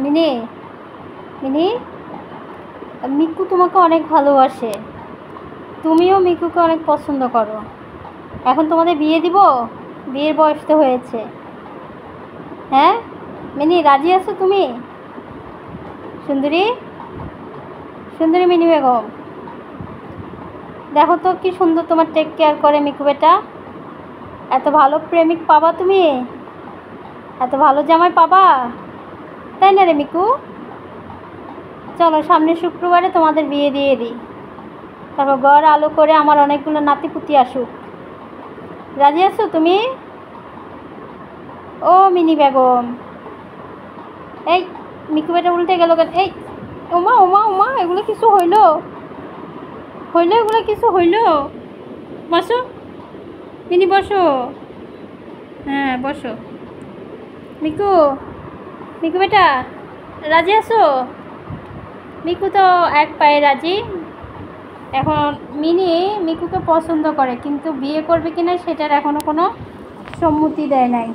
Mini, mini, Miku তোমাকে অনেক ভালোবাসে, তুমিও মিকুকে অনেক পছন্দ করো। এখন তোমাদের বিয়ে দিব, বিয়ের বয়স তো হয়েছে। হ্যাঁ মিনি, রাজি আছো তুমি? সুন্দরী, সুন্দরী মিনি বেগম, দেখো তো কি সুন্দর তোমার টেক কেয়ার করে মিকু বেটা। এত ভালো প্রেমিক পাবা তুমি, এত ভালো জামাই পাবা, তাই না রে মিকু? চলো সামনের শুক্রবারে তোমাদের বিয়ে দিয়ে দিই, তারপর ঘর আলো করে আমার অনেকগুলো নাতিপুতি আসুক। রাজি আছো তুমি? ও মিনি বেগম, এই মিকু বেটা উল্টে গেল কেন? এই ওমা ওমা ওমা, এগুলো কিছু হইলো, হইলো এগুলো কিছু হইলো? বসো মিনি, বসো। হ্যাঁ বসো। মিকু, মিকু বেটা রাজি আছো? মিকু তো এক পায়ে রাজি। এখন মিনি মিকুকে পছন্দ করে, কিন্তু বিয়ে করবে কিনা সেটার এখনো কোনো সম্মতি দেয় নাই।